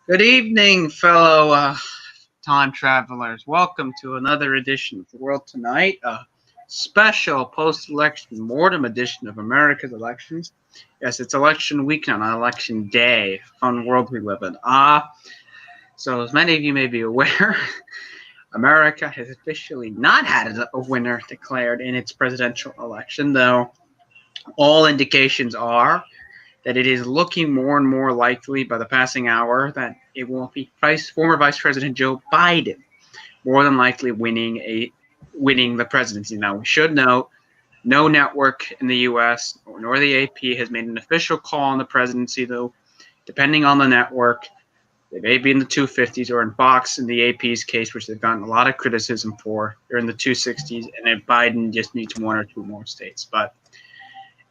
Good evening, fellow time travelers. Welcome to another edition of The World Tonight, a special post-election mortem edition of America's elections. Yes, it's election weekend on election day, fun world we live in. So as many of you may be aware, America has officially not had a winner declared in its presidential election, though all indications are that it is looking more and more likely by the passing hour that it will be former Vice President Joe Biden more than likely winning the presidency. Now, we should note no network in the U.S. nor the AP has made an official call on the presidency, though, depending on the network, they may be in the 250s, or in Fox, in the AP's case, which they've gotten a lot of criticism for, they're in the 260s, and then Biden just needs one or two more states. But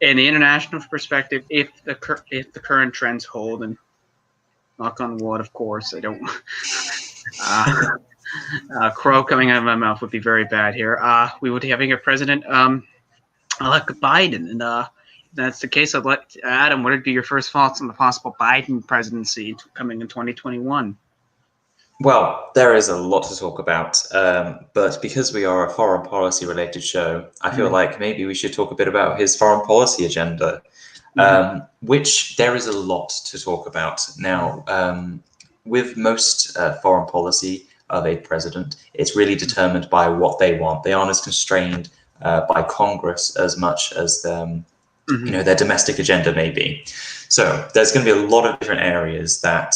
in the international perspective, if the current trends hold, and knock on wood, of course, I don't. Crow coming out of my mouth would be very bad here. We would be having a president elect Biden, and if that's the case, I'd let Adam. What would be your first thoughts on the possible Biden presidency coming in 2021? Well, there is a lot to talk about, but because we are a foreign policy related show, I feel like maybe we should talk a bit about his foreign policy agenda, which there is a lot to talk about. Now, with most foreign policy of a president, it's really determined by what they want. They aren't as constrained by Congress as much as their domestic agenda may be. So there's going to be a lot of different areas that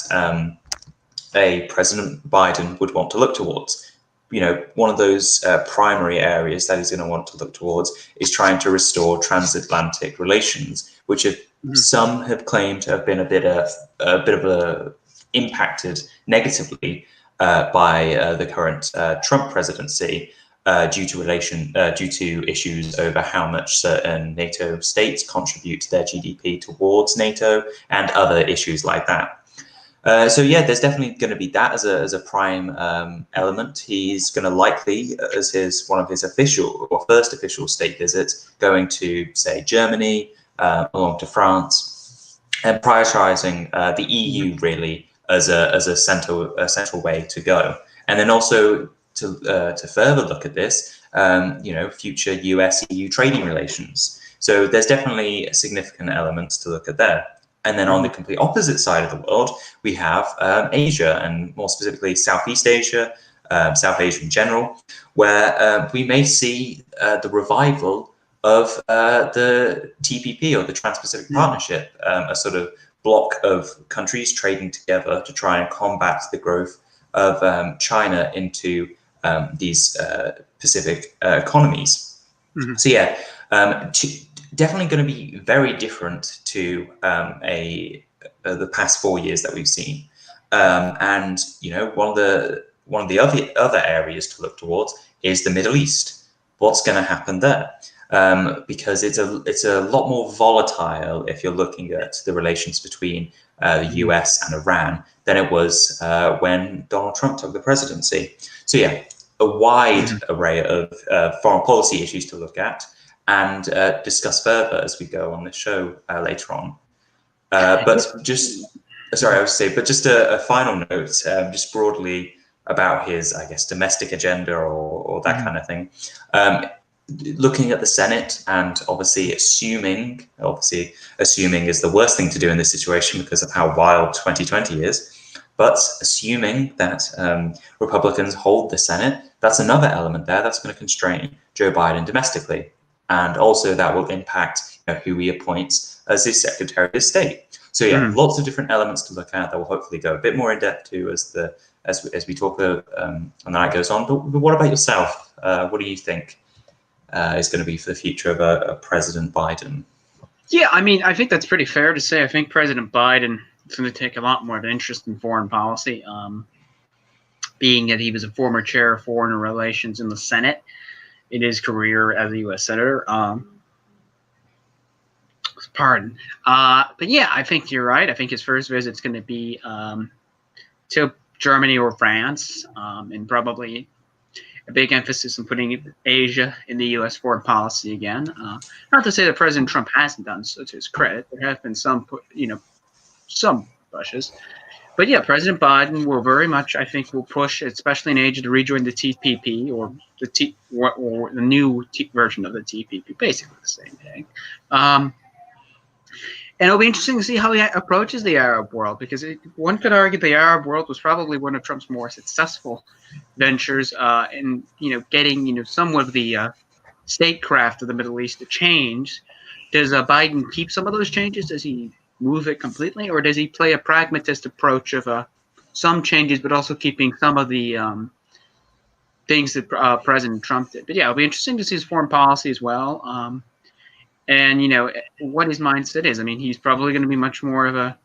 a President Biden would want to look towards. One of those primary areas that he's going to want to look towards is trying to restore transatlantic relations, which some have claimed to have been a bit of impacted negatively by the current Trump presidency due to issues over how much certain NATO states contribute to their GDP towards NATO and other issues like that. So yeah, there's definitely going to be that as a prime element. He's going to likely, as one of his first official state visits, going to say Germany, along to France, and prioritizing the EU really as a central way to go. And then also to further look at this, future US-EU trading relations. So there's definitely significant elements to look at there. And then on the complete opposite side of the world, we have Asia, and more specifically Southeast Asia, South Asia in general, where we may see the revival of the TPP, or the Trans-Pacific Partnership, a sort of block of countries trading together to try and combat the growth of China into these Pacific economies. So yeah, definitely going to be very different to the past 4 years that we've seen, and one of the other areas to look towards is the Middle East. What's going to happen there? Because it's a lot more volatile if you're looking at the relations between the US and Iran than it was when Donald Trump took the presidency. So yeah, a wide array of foreign policy issues to look at and discuss further as we go on the show later on. But just a final note, just broadly about his, I guess, domestic agenda or that kind of thing. Looking at the Senate, and obviously assuming is the worst thing to do in this situation because of how wild 2020 is. But assuming that Republicans hold the Senate, that's another element there that's going to constrain Joe Biden domestically. And also that will impact who he appoints as his Secretary of State. So yeah, lots of different elements to look at that will hopefully go a bit more in depth to as we talk and the night goes on. But what about yourself? What do you think is going to be for the future of a President Biden? Yeah, I mean, I think that's pretty fair to say. I think President Biden is going to take a lot more of an interest in foreign policy, being that he was a former chair of foreign relations in the Senate in his career as a U.S. Senator. Pardon. But yeah, I think you're right. I think his first visit's going to be to Germany or France, and probably a big emphasis on putting Asia in the U.S. foreign policy again. Not to say that President Trump hasn't done so, to his credit. There have been some pushes. But yeah, President Biden will very much, I think, will push, especially in Asia, to rejoin the TPP or the new version of the TPP, basically the same thing. And it'll be interesting to see how he approaches the Arab world, because one could argue the Arab world was probably one of Trump's more successful ventures in getting some of the statecraft of the Middle East to change. Does Biden keep some of those changes? Does he move it completely, or does he play a pragmatist approach of some changes, but also keeping some of the things that President Trump did? But yeah, it'll be interesting to see his foreign policy as well, and what his mindset is. I mean, he's probably going to be much more of a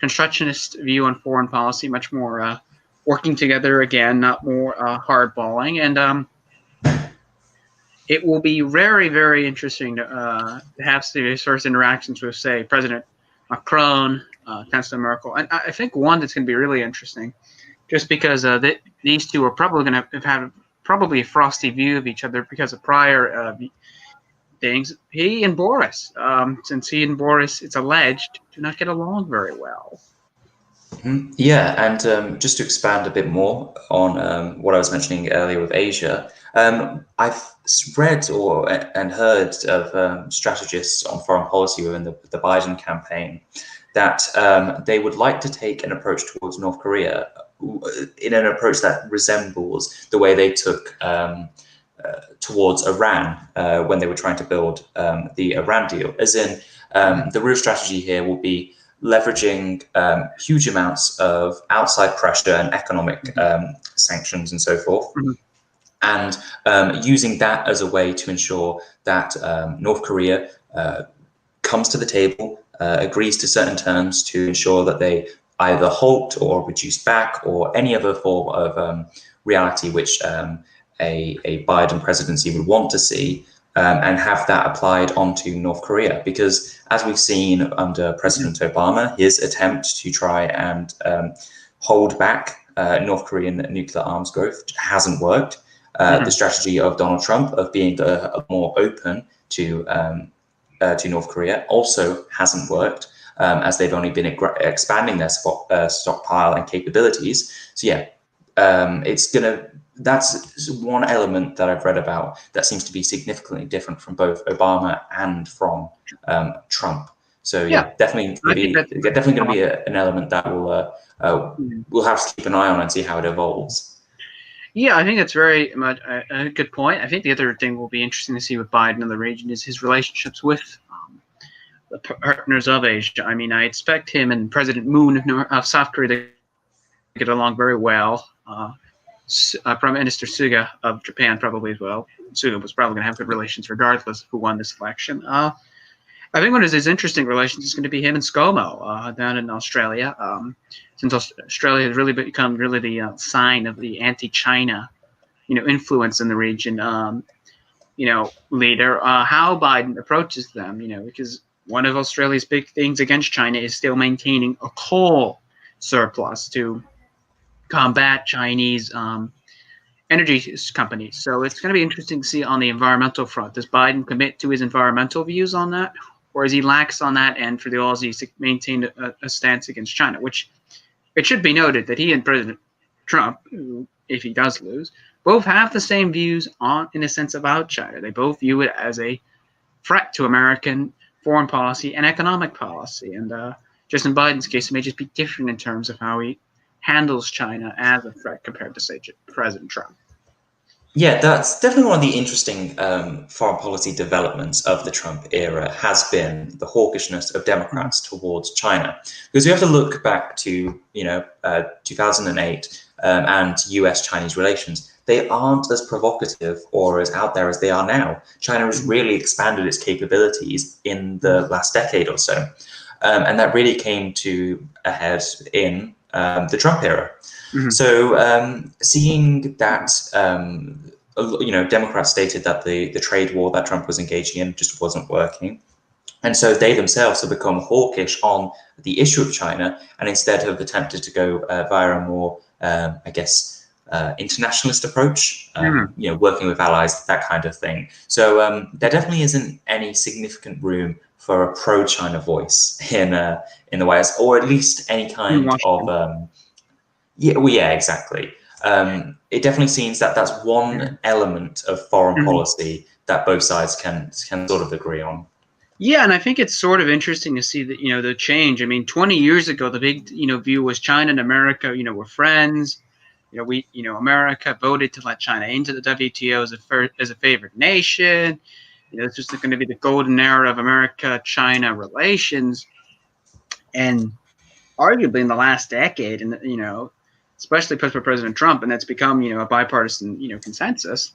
constructionist view on foreign policy, much more working together again, not more hardballing, and it will be very, very interesting to have his first interactions with, say, President Macron, Chancellor Merkel. And I think one that's going to be really interesting, just because these two are probably going to have had probably a frosty view of each other because of prior things. He and Boris, since he and Boris, it's alleged, do not get along very well. Yeah, and just to expand a bit more on what I was mentioning earlier with Asia, I've read and heard of strategists on foreign policy within the Biden campaign that they would like to take an approach towards North Korea in an approach that resembles the way they took towards Iran when they were trying to build the Iran deal. As in, the real strategy here will be leveraging huge amounts of outside pressure and economic sanctions and so forth, and using that as a way to ensure that North Korea comes to the table, agrees to certain terms to ensure that they either halt or reduce back or any other form of reality which a Biden presidency would want to see, and have that applied onto North Korea. Because as we've seen under President Obama, his attempt to try and hold back North Korean nuclear arms growth hasn't worked. The strategy of Donald Trump of being more open to North Korea also hasn't worked, as they've only been expanding their stockpile and capabilities. So yeah, that's one element that I've read about that seems to be significantly different from both Obama and from Trump. So yeah, definitely going to be an element that we'll have to keep an eye on and see how it evolves. Yeah, I think that's very much a good point. I think the other thing will be interesting to see with Biden in the region is his relationships with the partners of Asia. I mean, I expect him and President Moon of South Korea to get along very well. Prime Minister Suga of Japan probably as well. Suga was probably going to have good relations regardless of who won this election. I think one of his interesting relations is going to be him and ScoMo down in Australia. Since Australia has really become the sign of the anti-China, influence in the region, leader, how Biden approaches them, because one of Australia's big things against China is still maintaining a coal surplus to combat Chinese energy companies. So it's going to be interesting to see on the environmental front. Does Biden commit to his environmental views on that, or is he lax on that end for the Aussies to maintain a stance against China? Which it should be noted that he and President Trump, who, if he does lose, both have the same views in a sense about China. They both view it as a threat to American foreign policy and economic policy. And just in Biden's case, it may just be different in terms of how he handles China as a threat compared to, say, President Trump. Yeah, that's definitely one of the interesting foreign policy developments of the Trump era has been the hawkishness of Democrats towards China. Because we have to look back to 2008 and U.S.-Chinese relations. They aren't as provocative or as out there as they are now. China has really expanded its capabilities in the last decade or so, and that really came to a head in the Trump era. So seeing that, Democrats stated that the trade war that Trump was engaging in just wasn't working. And so they themselves have become hawkish on the issue of China and instead have attempted to go via a more, internationalist approach, working with allies, that kind of thing. So there definitely isn't any significant room for a pro-China voice in the White House, or at least any kind of exactly. It definitely seems that that's one element of foreign policy that both sides can sort of agree on. Yeah, and I think it's sort of interesting to see that, the change. I mean, 20 years ago, the big, view was China and America, were friends. America voted to let China into the WTO as a favored nation. It's just going to be the golden era of America-China relations. And arguably in the last decade, and especially pushed by President Trump, and that's become a bipartisan consensus,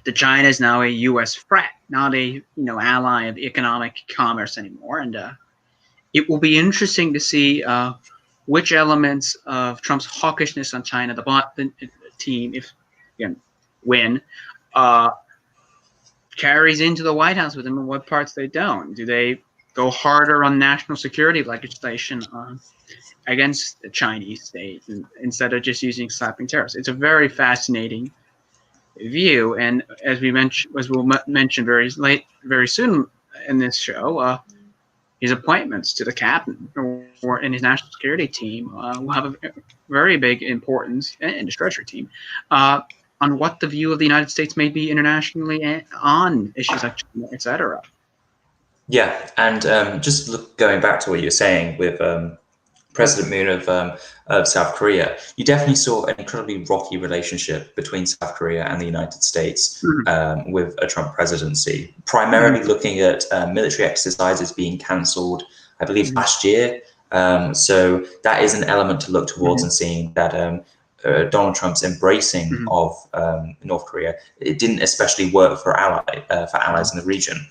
that China is now a U.S. threat, not a ally of economic commerce anymore. And it will be interesting to see which elements of Trump's hawkishness on China, the team, if win, carries into the White House with them, and what parts they don't. Do they go harder on national security legislation against the Chinese state instead of just using slapping tariffs? It's a very fascinating view, and as we'll mention very soon in this show, his appointments to the cabinet or in his national security team will have a very big importance, and his treasury team, on what the view of the United States may be internationally on issues like China, etc. Yeah, and going back to what you were saying with President Moon of South Korea, you definitely saw an incredibly rocky relationship between South Korea and the United States with a Trump presidency, primarily looking at military exercises being cancelled, I believe, last year. So that is an element to look towards and seeing that Donald Trump's embracing of North Korea, it didn't especially work for allies in the region.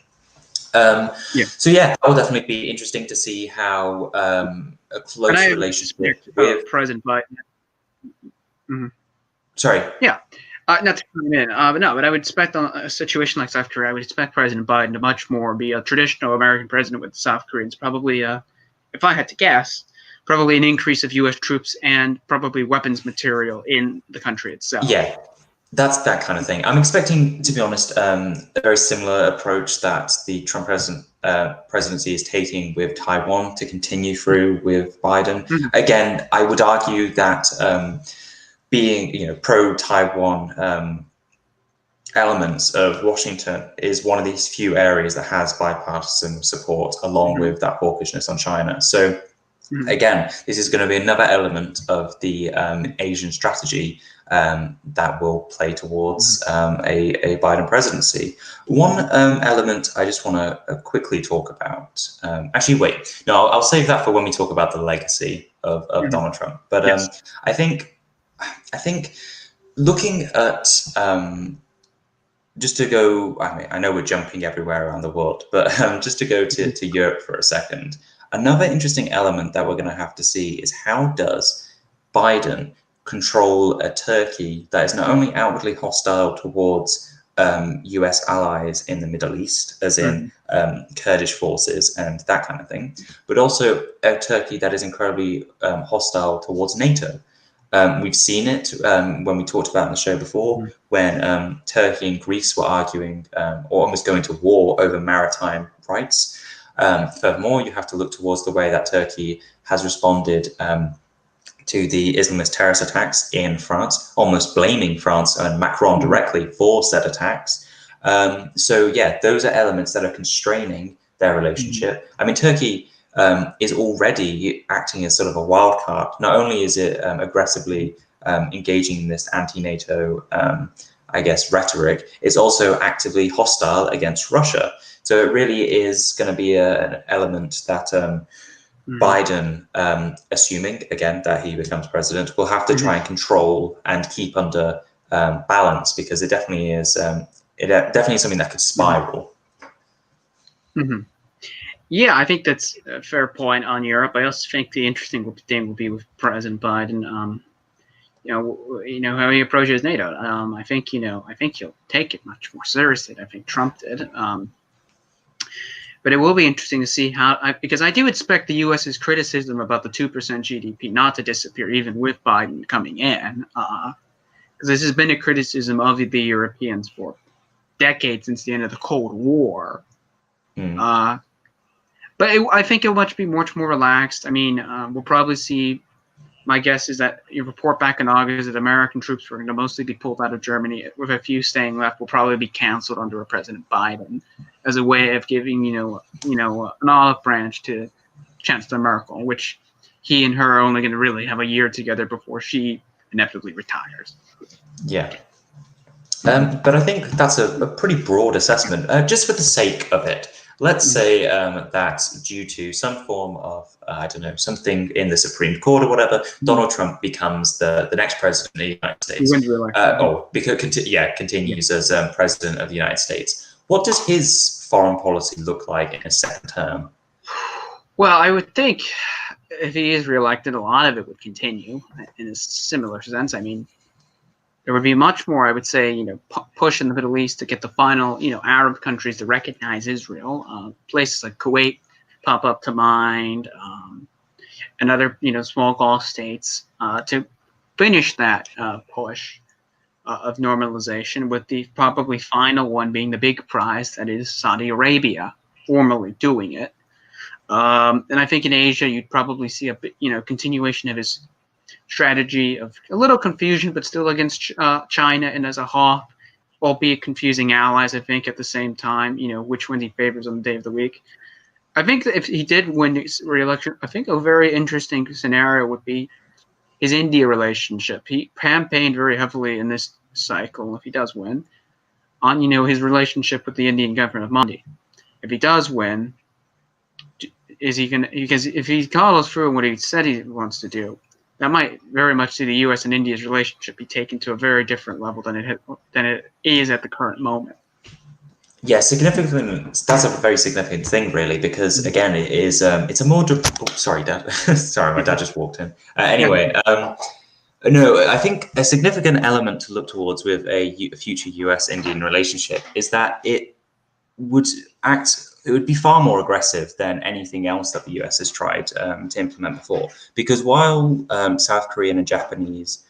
So yeah, that will definitely be interesting to see how a close relationship with President Biden. Sorry. Yeah, not to come in, but I would expect on a situation like South Korea, I would expect President Biden to much more be a traditional American president with the South Koreans. Probably, if I had to guess, probably an increase of U.S. troops and probably weapons material in the country itself. Yeah. That's that kind of thing. I'm expecting, to be honest, a very similar approach that the Trump presidency is taking with Taiwan to continue through with Biden. Again, I would argue that being, pro-Taiwan elements of Washington is one of these few areas that has bipartisan support, along with that hawkishness on China. So again, this is going to be another element of the Asian strategy that will play towards a Biden presidency. One element I just want to quickly talk about. Actually, wait, no, I'll save that for when we talk about the legacy of Donald Trump. But I think looking at just to go, I mean, I know we're jumping everywhere around the world, but just to go to Europe for a second. Another interesting element that we're going to have to see is how does Biden control a Turkey that is not only outwardly hostile towards US allies in the Middle East, as in Kurdish forces and that kind of thing, but also a Turkey that is incredibly hostile towards NATO. We've seen it when we talked about in the show before, when Turkey and Greece were arguing or almost going to war over maritime rights. Furthermore, you have to look towards the way that Turkey has responded to the Islamist terrorist attacks in France, almost blaming France and Macron directly for said attacks. So yeah, those are elements that are constraining their relationship. I mean, Turkey is already acting as sort of a wild card. Not only is it aggressively engaging in this anti-NATO, rhetoric, it's also actively hostile against Russia. So it really is going to be an element that Biden, assuming again that he becomes president, will have to try and control and keep under balance, because it definitely is something that could spiral. Yeah, I think that's a fair point on Europe. I also think the interesting thing will be with President Biden. How he approaches NATO. I think he'll take it much more seriously than I think Trump did. But it will be interesting to see because I do expect the U.S.'s criticism about the 2% GDP not to disappear even with Biden coming in, because this has been a criticism of the Europeans for decades since the end of the Cold War. But I think it'll be much more relaxed. I mean, we'll probably see. My guess is that your report back in August that American troops were going to mostly be pulled out of Germany, with a few staying left, will probably be canceled under a President Biden, as a way of giving an olive branch to Chancellor Merkel, which he and her are only going to really have a year together before she inevitably retires. Yeah. But I think that's a pretty broad assessment. Just for the sake of it, let's say that due to some form of, I don't know, something in the Supreme Court or whatever, Donald Trump becomes the next president of the United States. Continues as president of the United States. What does his foreign policy look like in his second term? Well, I would think if he is reelected, a lot of it would continue in a similar sense. I mean, there would be much more, I would say, push in the Middle East to get the final, Arab countries to recognize Israel. Places like Kuwait pop up to mind, and other, small Gulf states to finish that push of normalization, with the probably final one being the big prize, that is Saudi Arabia formally doing it. And I think in Asia, you'd probably see a continuation of his strategy of a little confusion, but still against China and as a hawk, albeit confusing allies, I think, at the same time, which one he favors on the day of the week. I think that if he did win his re-election, I think a very interesting scenario would be his India relationship. He campaigned very heavily in this cycle, if he does win, on, his relationship with the Indian government of Modi. If he does win, is he going to, because if he follows through on what he said he wants to do, that might very much see the U.S. and India's relationship be taken to a very different level than it is at the current moment. Yeah, significant. That's a very significant thing, really, because again, it is. It's a more. Sorry, Dad. Sorry, my dad just walked in. Anyway, no, I think a significant element to look towards with a future U.S.-Indian relationship is that it would be far more aggressive than anything else that the US has tried to implement before. Because while South Korean and Japanese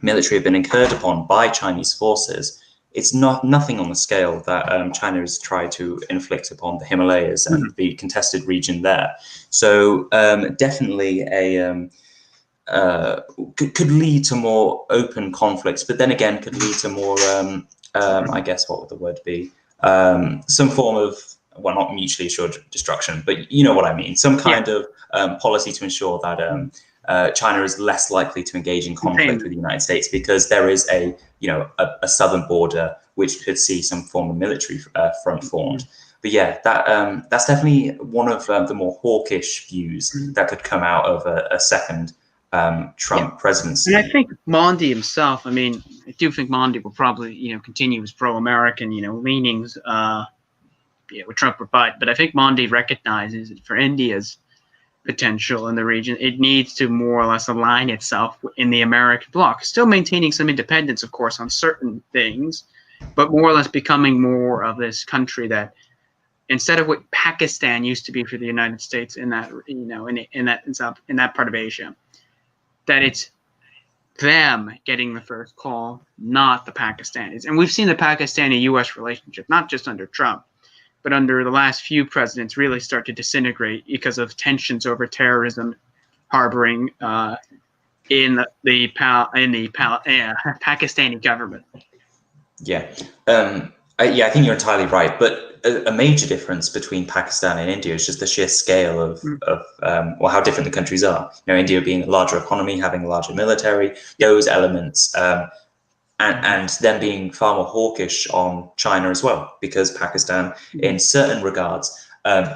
military have been incurred upon by Chinese forces, it's nothing on the scale that China has tried to inflict upon the Himalayas and the contested region there. So definitely could lead to more open conflicts, but then again could lead to more, I guess, what would the word be? Some form of, well, not mutually assured destruction, but you know what I mean. Some kind of policy to ensure that China is less likely to engage in conflict with the United States, because there is a southern border which could see some form of military front formed. But yeah, that's definitely one of the more hawkish views that could come out of a second Trump presidency. And I think Modi himself, I do think Modi will probably, continue his pro-American, leanings, with Trump or Biden. But I think Modi recognizes that for India's potential in the region, it needs to more or less align itself in the American bloc, still maintaining some independence, of course, on certain things, but more or less becoming more of this country that, instead of what Pakistan used to be for the United States in that, in that part of Asia, that it's them getting the first call, not the Pakistanis. And we've seen the Pakistani-U.S. relationship, not just under Trump, but under the last few presidents, really start to disintegrate because of tensions over terrorism harboring in the Pakistani government. Yeah. I think you're entirely right. But a major difference between Pakistan and India is just the sheer scale of how different the countries are. India being a larger economy, having a larger military, those elements, and them being far more hawkish on China as well, because Pakistan, in certain regards,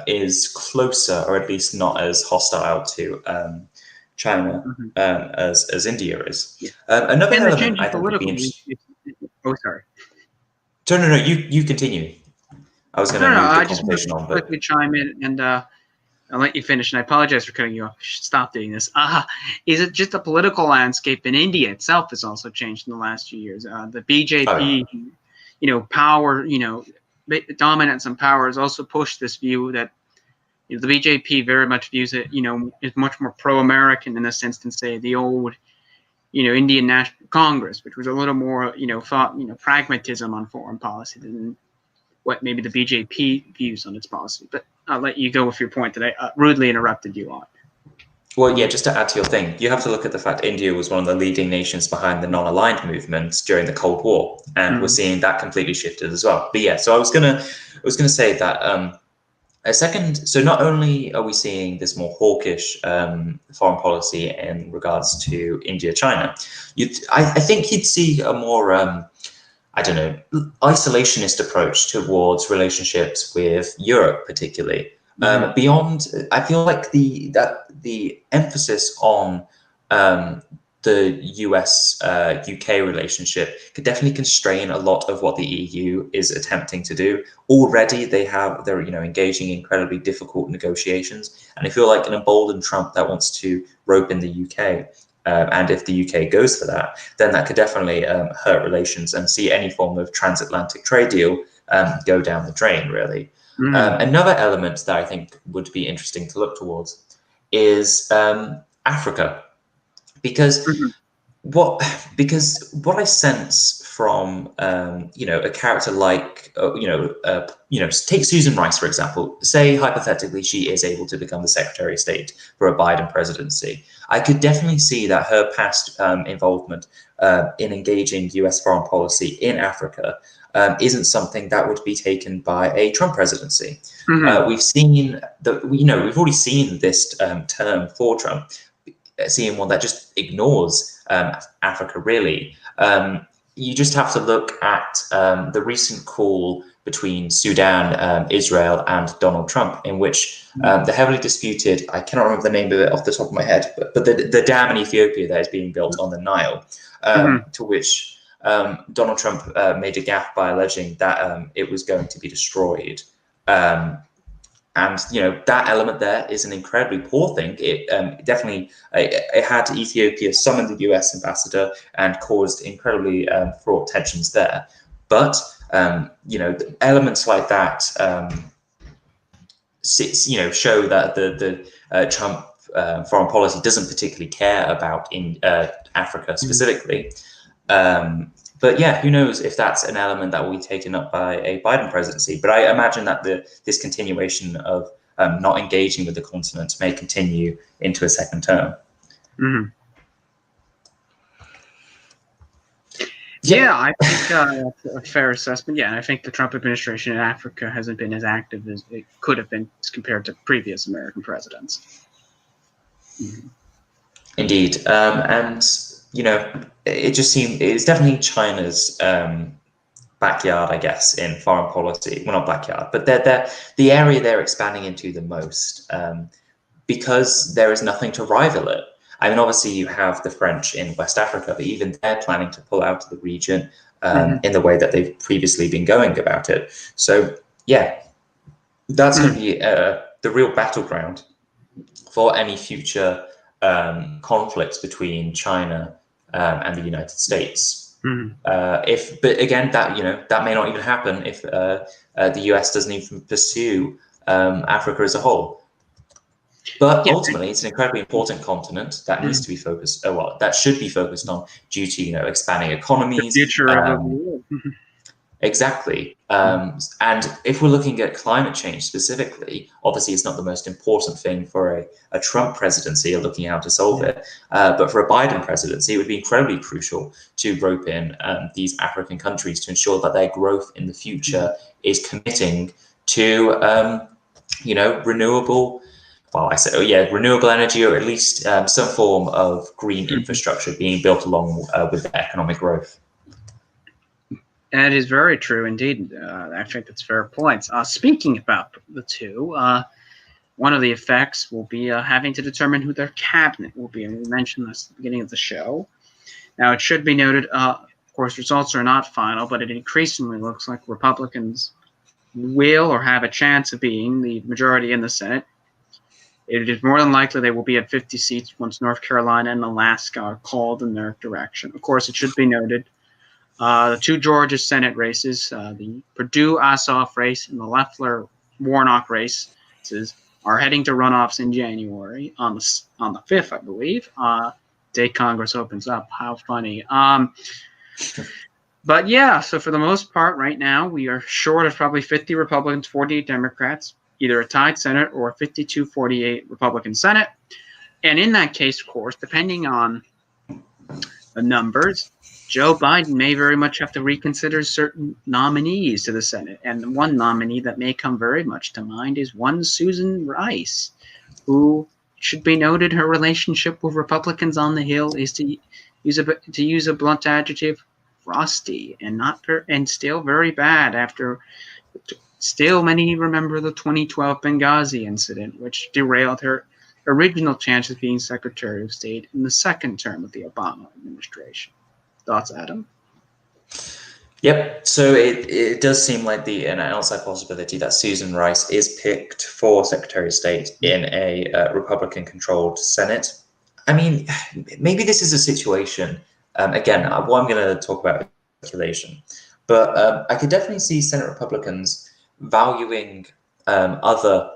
is closer, or at least not as hostile to China as India is. Another element I think would be interesting. Oh, sorry. No, you continue. I was going to move the conversation on. But quickly chime in, and I'll let you finish. And I apologize for cutting you off. I should stop doing this. Is it just the political landscape in India itself has also changed in the last few years? The BJP, power, dominance and power has also pushed this view that the BJP very much views it, is much more pro-American in a sense than say the old, Indian National Congress, which was a little more, thought, pragmatism on foreign policy than what maybe the BJP views on its policy. But I'll let you go with your point that I rudely interrupted you on. Well, yeah, just to add to your thing, you have to look at the fact India was one of the leading nations behind the non-aligned movement during the Cold War, and we're seeing that completely shifted as well. But yeah, so I was gonna say that so not only are we seeing this more hawkish foreign policy in regards to India, China, I think you'd see a more isolationist approach towards relationships with Europe, particularly. Beyond, I feel like the emphasis on the US UK relationship could definitely constrain a lot of what the EU is attempting to do. Already they're engaging in incredibly difficult negotiations, and I feel like an emboldened Trump that wants to rope in the UK. And if the UK goes for that, then that could definitely hurt relations and see any form of transatlantic trade deal go down the drain, really. Another element that I think would be interesting to look towards is Africa, because what I sense from a character like take Susan Rice, for example. Say hypothetically she is able to become the Secretary of State for a Biden presidency. I could definitely see that her past involvement in engaging US foreign policy in Africa isn't something that would be taken by a Trump presidency. We've seen we've already seen this term for Trump, seeing one that just ignores Africa, really. You just have to look at the recent call between Sudan, Israel, and Donald Trump, in which the heavily disputed, I cannot remember the name of it off the top of my head, but the dam in Ethiopia that is being built on the Nile, to which Donald Trump made a gaffe by alleging that it was going to be destroyed. And that element there is an incredibly poor thing. It definitely it had Ethiopia summon the US ambassador and caused incredibly fraught tensions there. But elements like that show that the Trump foreign policy doesn't particularly care about in Africa specifically. But yeah, who knows if that's an element that will be taken up by a Biden presidency. But I imagine that this continuation of not engaging with the continent may continue into a second term. Yeah, I think that's a fair assessment. Yeah, and I think the Trump administration in Africa hasn't been as active as it could have been compared to previous American presidents. Indeed. And it just seems it's definitely China's backyard, I guess, in foreign policy. Well, not backyard, but they're the area they're expanding into the most, because there is nothing to rival it. I mean, obviously you have the French in West Africa, but even they're planning to pull out of the region in the way that they've previously been going about it. So yeah, that's going to be the real battleground for any future conflicts between China and the United States. But again, that may not even happen if the US doesn't even pursue Africa as a whole. But ultimately, it's an incredibly important continent that needs to be focused. That should be focused on due to expanding economies. The future of the world. Exactly. And if we're looking at climate change specifically, obviously it's not the most important thing for a Trump presidency or looking how to solve it. But for a Biden presidency, it would be incredibly crucial to rope in these African countries to ensure that their growth in the future is committing to, renewable energy, or at least some form of green infrastructure being built along with the economic growth. That is very true indeed. I think that's fair points. Speaking about the two, one of the effects will be having to determine who their cabinet will be. And we mentioned this at the beginning of the show. Now, it should be noted, of course, results are not final, but it increasingly looks like Republicans will or have a chance of being the majority in the Senate. It is more than likely they will be at 50 seats once North Carolina and Alaska are called in their direction. Of course, it should be noted The two Georgia Senate races, the Perdue-Ossoff race and the Loeffler-Warnock races, are heading to runoffs in January on the 5th, I believe. Day Congress opens up. How funny. But yeah, so for the most part, right now, we are short of probably 50 Republicans, 48 Democrats, either a tied Senate or a 52-48 Republican Senate. And in that case, of course, depending on the numbers, Joe Biden may very much have to reconsider certain nominees to the Senate. And one nominee that may come very much to mind is one Susan Rice, who should be noted her relationship with Republicans on the Hill is, to use a blunt adjective, frosty and still very bad after still many remember the 2012 Benghazi incident, which derailed her original chance of being Secretary of State in the second term of the Obama administration. Thoughts, Adam? Yep. So it does seem like an outside possibility that Susan Rice is picked for Secretary of State in a Republican-controlled Senate. I mean, maybe this is a situation. Again, what I'm going to talk about is speculation, but I could definitely see Senate Republicans valuing other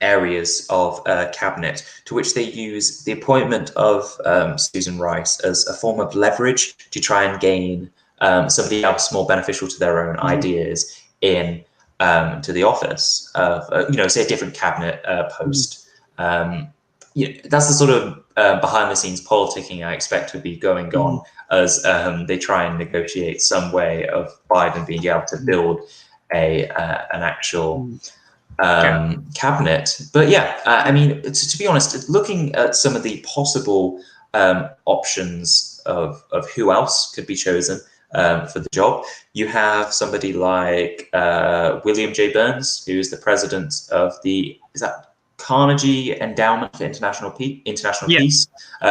areas of cabinet to which they use the appointment of Susan Rice as a form of leverage to try and gain somebody else more beneficial to their own ideas in to the office of say a different cabinet post. That's the sort of behind the scenes politicking I expect to be going on as they try and negotiate some way of Biden being able to build an actual cabinet. But yeah, I mean, to be honest, looking at some of the possible options of who else could be chosen for the job, you have somebody like William J. Burns, who is the president of is that Carnegie Endowment for International Peace.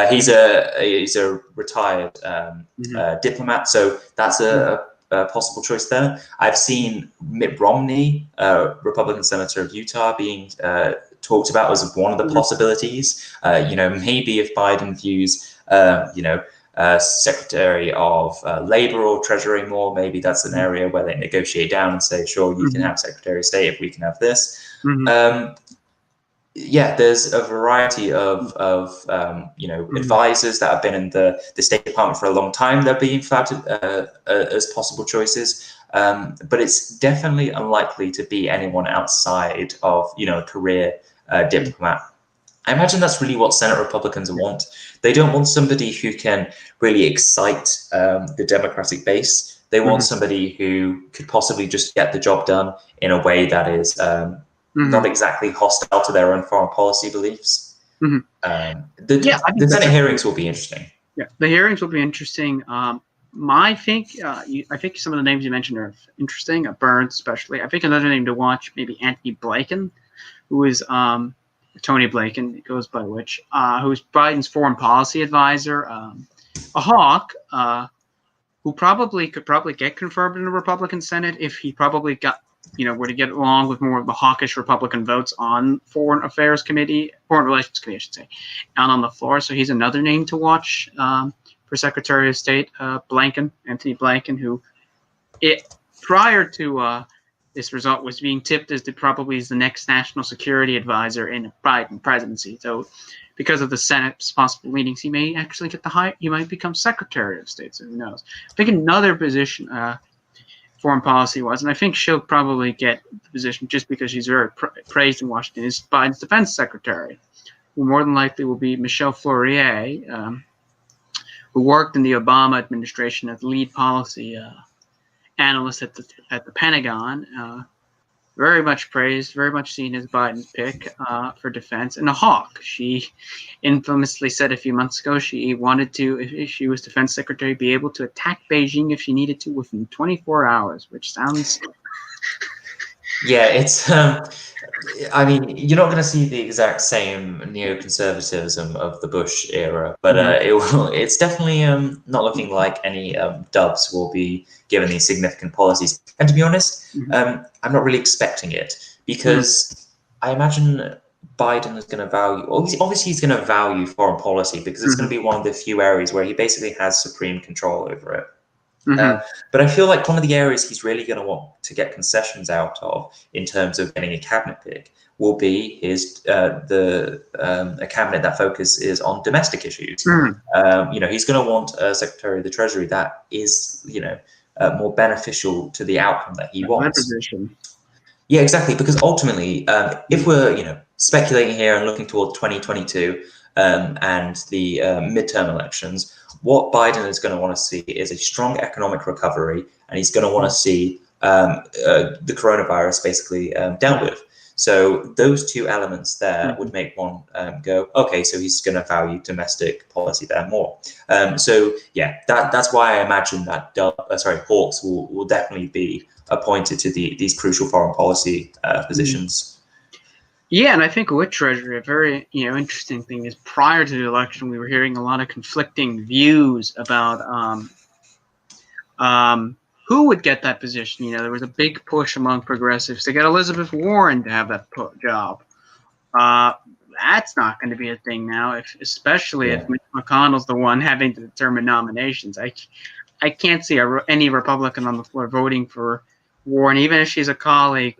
He's a retired diplomat, so that's a possible choice there. I've seen Mitt Romney, Republican senator of Utah, being talked about as one of the possibilities. Maybe if Biden views, Secretary of Labor or Treasury more, maybe that's an area where they negotiate down and say, sure, you can have Secretary of State if we can have this. There's a variety of advisors that have been in the State Department for a long time that are being flagged as possible choices. But it's definitely unlikely to be anyone outside of, a career diplomat. I imagine that's really what Senate Republicans want. They don't want somebody who can really excite the Democratic base. They want somebody who could possibly just get the job done in a way that is not exactly hostile to their own foreign policy beliefs. The Senate hearings will be interesting. Yeah, the hearings will be interesting. I think some of the names you mentioned are interesting. Burns, especially. I think another name to watch, maybe Anthony Blinken, who is Tony Blinken, it goes by which, who's Biden's foreign policy advisor, a hawk, who could get confirmed in the Republican Senate if he probably were to get along with more of the hawkish Republican votes on Foreign Relations Committee, I should say, out on the floor. So he's another name to watch for Secretary of State, Anthony Blinken, who prior to this result was being tipped as probably the next national security advisor in the Biden presidency. So because of the Senate's possible leanings, he may actually get he might become Secretary of State, so who knows. I think another position, foreign policy-wise, and I think she'll probably get the position just because she's very praised in Washington, is Biden's defense secretary, who more than likely will be Michelle Flourier, who worked in the Obama administration as lead policy analyst at the Pentagon. Very much praised, very much seen as Biden's pick for defense, and a hawk. She infamously said a few months ago she wanted to, if she was defense secretary, be able to attack Beijing if she needed to within 24 hours, which sounds... Yeah, it's... I mean, you're not going to see the exact same neoconservatism of the Bush era, but it's definitely not looking like any dubs will be given these significant policies. And to be honest, I'm not really expecting it, because I imagine Biden is going to value, obviously he's going to value foreign policy, because it's going to be one of the few areas where he basically has supreme control over it. Mhm. But I feel like one of the areas he's really going to want to get concessions out of in terms of getting a cabinet pick will be a cabinet that focuses on domestic issues. Mm. He's going to want a Secretary of the Treasury that is, more beneficial to the outcome that he My wants. position. Yeah, exactly. Because ultimately, if we're speculating here and looking towards 2022 and the midterm elections, what Biden is going to want to see is a strong economic recovery, and he's going to want to see the coronavirus basically dealt with. So those two elements there would make one go, okay, so he's going to value domestic policy there more. So yeah, that's why I imagine that Hawks will definitely be appointed to these crucial foreign policy positions. Yeah, and I think with Treasury, a very interesting thing is prior to the election, we were hearing a lot of conflicting views about who would get that position. There was a big push among progressives to get Elizabeth Warren to have that job. That's not going to be a thing now, especially if Mitch McConnell's the one having to determine nominations. I can't see any Republican on the floor voting for Warren, even if she's a colleague,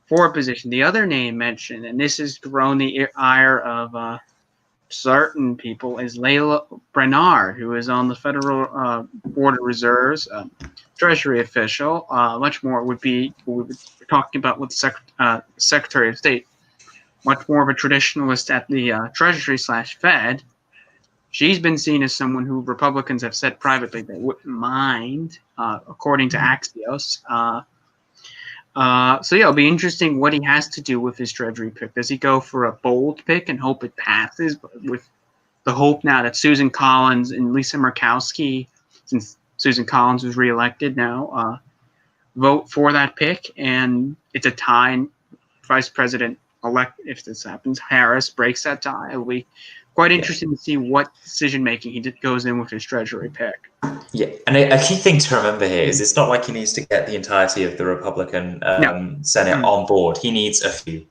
for a position. The other name mentioned, and this has grown the ire of certain people, is Layla Brennard, who is on the Federal Board of Reserves, Treasury official. Much more would be what we were talking about with the Secretary of State. Much more of a traditionalist at the Treasury/Fed. She's been seen as someone who Republicans have said privately they wouldn't mind, according to Axios. So it'll be interesting what he has to do with his Treasury pick. Does he go for a bold pick and hope it passes, with the hope now that Susan Collins and Lisa Murkowski, since Susan Collins was reelected now, vote for that pick, and it's a tie, and Vice President-elect, if this happens, Harris breaks that tie? It'll be quite interesting to see what decision-making he goes in with his Treasury pick. Yeah, and a key thing to remember here is it's not like he needs to get the entirety of the Republican Senate on board. He needs a few.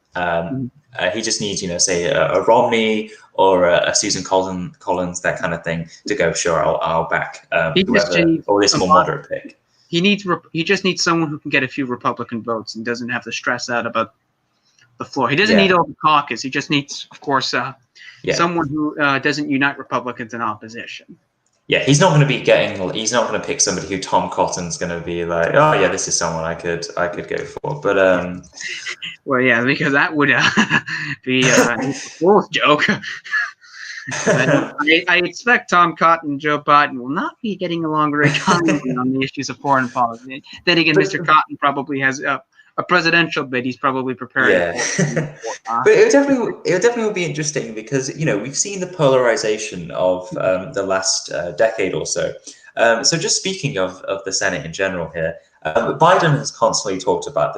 He just needs, say, a Romney or a Susan Collins, that kind of thing, to go, sure, I'll back whoever, or this more moderate pick. He just needs someone who can get a few Republican votes and doesn't have to stress out about the floor. He doesn't need all the caucus. He just needs, of course, someone who doesn't unite Republicans in opposition. Yeah, he's not going to pick somebody who Tom Cotton's going to be like, oh yeah, this is someone I could go for. But well, yeah, because that would be a fool's joke. I expect Tom Cotton and Joe Biden will not be getting along very kindly on the issues of foreign policy. Then again, Mr. Cotton probably has a presidential bid he's probably preparing. Yeah. But it definitely will be interesting because we've seen the polarization of the last decade or so. So just speaking of the Senate in general here, Biden has constantly talked about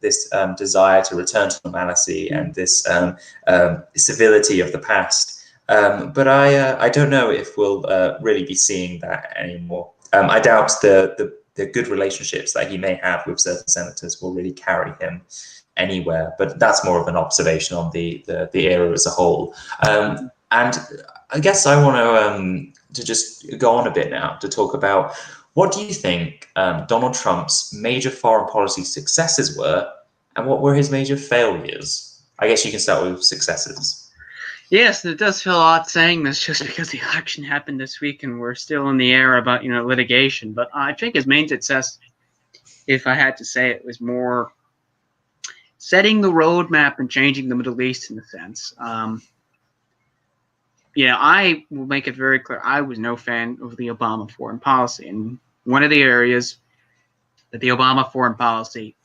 this desire to return to normalcy and this civility of the past. But I don't know if we'll really be seeing that anymore. I doubt the good relationships that he may have with certain senators will really carry him anywhere. But that's more of an observation on the era as a whole. And I guess I want to just go on a bit now to talk about, what do you think Donald Trump's major foreign policy successes were, and what were his major failures? I guess you can start with successes. Yes, it does feel odd saying this just because the election happened this week and we're still in the air about litigation. But I think his main success, if I had to say it, was more setting the roadmap and changing the Middle East in a sense. I will make it very clear. I was no fan of the Obama foreign policy, and one of the areas that the Obama foreign policy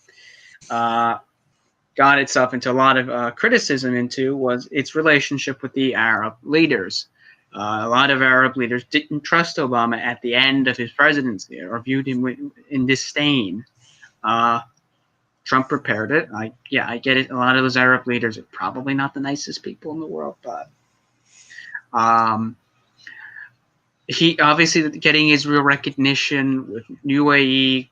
got itself into a lot of criticism into was its relationship with the Arab leaders. A lot of Arab leaders didn't trust Obama at the end of his presidency or viewed him in disdain. Trump prepared it. I get it. A lot of those Arab leaders are probably not the nicest people in the world, but he obviously getting Israel recognition with UAE.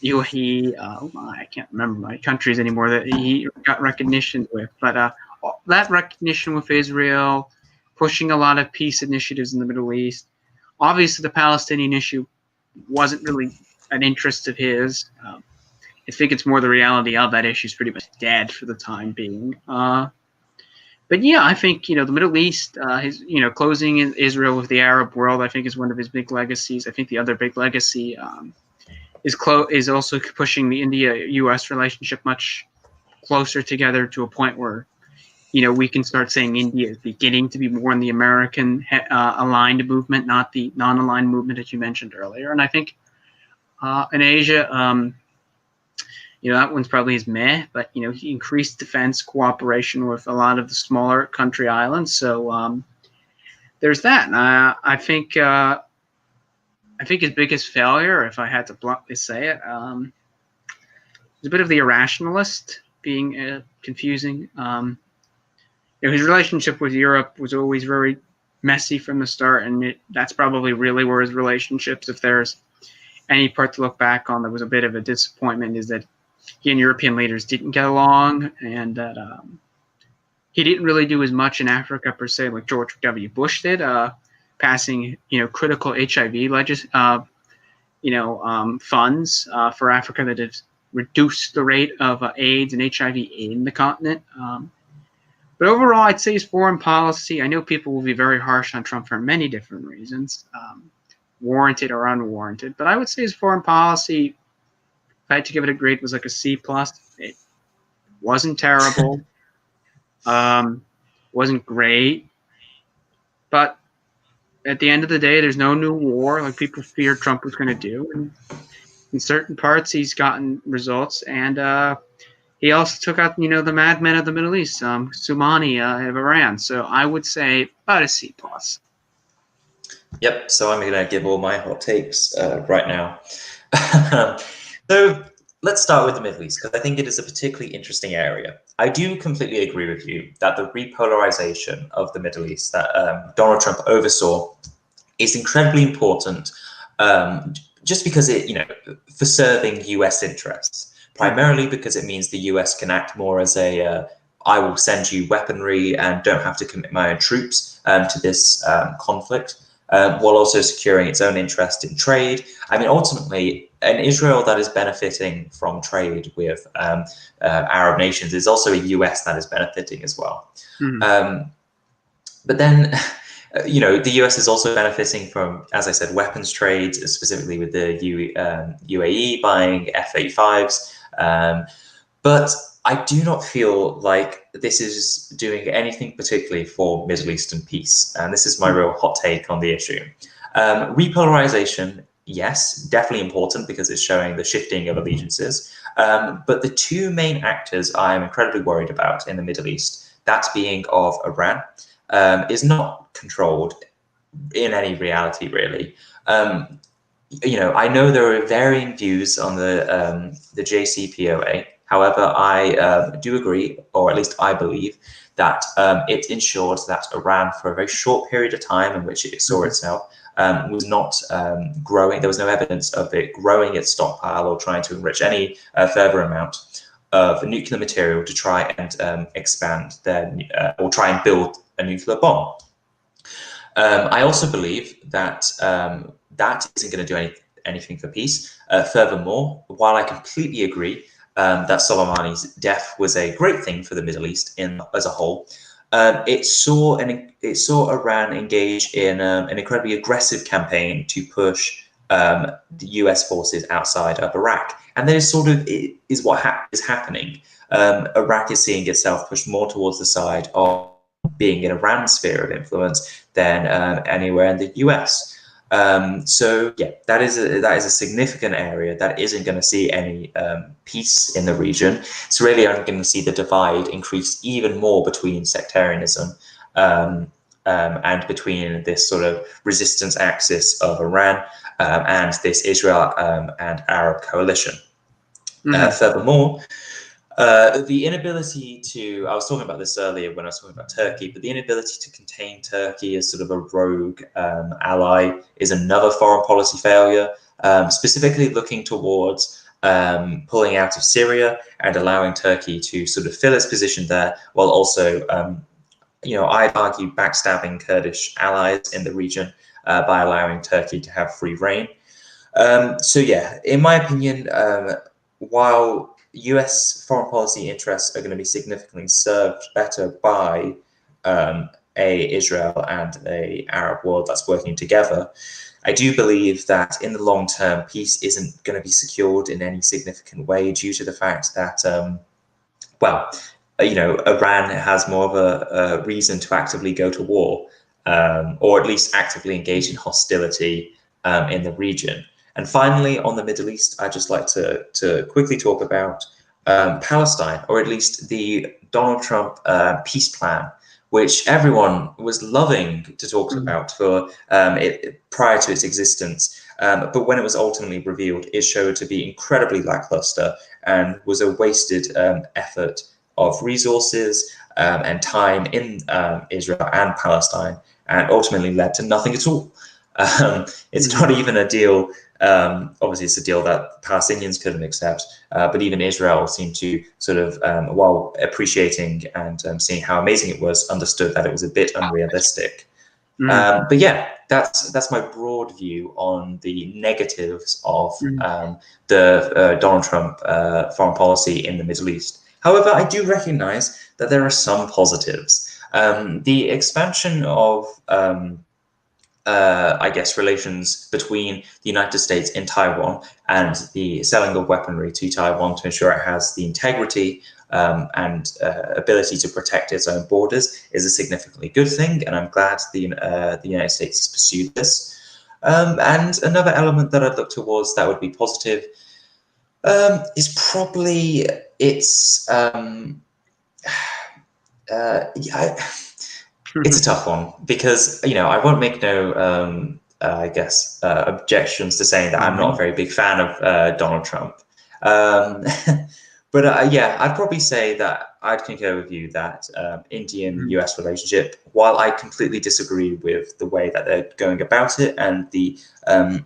I can't remember my countries anymore that he got recognition with, but that recognition with Israel, pushing a lot of peace initiatives in the Middle East, Obviously, the Palestinian issue wasn't really an interest of his. I think it's more the reality of that issue is pretty much dead for the time being. But yeah, I think the Middle East, his closing in Israel with the Arab world, I think is one of his big legacies. I think the other big legacy is also pushing the India-U.S. relationship much closer together to a point where we can start saying India is beginning to be more in the American aligned movement, not the non-aligned movement that you mentioned earlier. And I think in Asia, that one's probably his meh, but he increased defense cooperation with a lot of the smaller country islands. So there's that. And I think his biggest failure, if I had to bluntly say it, is a bit of the irrationalist, being confusing. His relationship with Europe was always very messy from the start, and that's probably really where his relationships, if there's any part to look back on that was a bit of a disappointment, is that he and European leaders didn't get along, and that he didn't really do as much in Africa per se like George W. Bush did, passing critical HIV funds for Africa that have reduced the rate of AIDS and HIV in the continent. But overall, I'd say his foreign policy, I know people will be very harsh on Trump for many different reasons, warranted or unwarranted, but I would say his foreign policy, if I had to give it a grade, was like a C+. It wasn't terrible, wasn't great, but at the end of the day, there's no new war like people feared Trump was going to do. And in certain parts, he's gotten results, and he also took out, the madmen of the Middle East, Soleimani of Iran. So I would say about a C+. Yep. So I'm going to give all my hot takes right now. So let's start with the Middle East, because I think it is a particularly interesting area. I do completely agree with you that the repolarization of the Middle East that Donald Trump oversaw is incredibly important, just because for serving U.S. interests. Primarily because it means the US can act more as a, I will send you weaponry and don't have to commit my own troops to this conflict, while also securing its own interest in trade. I mean, ultimately, an Israel that is benefiting from trade with Arab nations is also a US that is benefiting as well. Mm-hmm. But then, the US is also benefiting from, as I said, weapons trade, specifically with the UAE buying F-35s. But I do not feel like this is doing anything particularly for Middle Eastern peace. And this is my real hot take on the issue. Repolarization, yes, definitely important because it's showing the shifting of allegiances. But the two main actors I am incredibly worried about in the Middle East, that being of Iran, is not controlled in any reality, really. I know there are varying views on the JCPOA. However, I do agree, or at least I believe, that it ensured that Iran, for a very short period of time in which it saw itself, was not growing. There was no evidence of it growing its stockpile or trying to enrich any further amount of nuclear material to try and expand their, or try and build a nuclear bomb. I also believe that that isn't going to do anything for peace. Furthermore, while I completely agree that Soleimani's death was a great thing for the Middle East as a whole, it saw Iran engage in an incredibly aggressive campaign to push the US forces outside of Iraq, and that is what is happening. Iraq is seeing itself pushed more towards the side of being in Iran's sphere of influence than anywhere in the US. So yeah, that is a significant area that isn't going to see any peace in the region. It's really only going to see the divide increase even more between sectarianism and between this sort of resistance axis of Iran and this Israel and Arab coalition. Mm-hmm. Furthermore, the inability to, I was talking about this earlier when I was talking about Turkey, but the inability to contain Turkey as sort of a rogue ally is another foreign policy failure, specifically looking towards pulling out of Syria and allowing Turkey to sort of fill its position there, while also, I'd argue backstabbing Kurdish allies in the region by allowing Turkey to have free reign. So yeah, in my opinion, while US foreign policy interests are going to be significantly served better by a Israel and a Arab world that's working together, I do believe that in the long term, peace isn't going to be secured in any significant way due to the fact that, Iran has more of a reason to actively go to war, or at least actively engage in hostility in the region. And finally, on the Middle East, I'd just like to quickly talk about Palestine, or at least the Donald Trump peace plan, which everyone was loving to talk about for prior to its existence. But when it was ultimately revealed, it showed to be incredibly lackluster and was a wasted effort of resources and time in Israel and Palestine, and ultimately led to nothing at all. It's not even a deal. Obviously, it's a deal that Palestinians couldn't accept, but even Israel seemed to sort of, while appreciating and seeing how amazing it was, understood that it was a bit unrealistic. But yeah, that's my broad view on the negatives of the Donald Trump foreign policy in the Middle East. However, I do recognize that there are some positives. The expansion of relations between the United States and Taiwan, and the selling of weaponry to Taiwan to ensure it has the integrity and ability to protect its own borders is a significantly good thing, and I'm glad the United States has pursued this. And another element that I'd look towards that would be positive is probably its it's a tough one, because I won't make no objections to saying that I'm not a very big fan of Donald Trump. But I'd probably say that I'd concur with you that Indian-US relationship, while I completely disagree with the way that they're going about it and the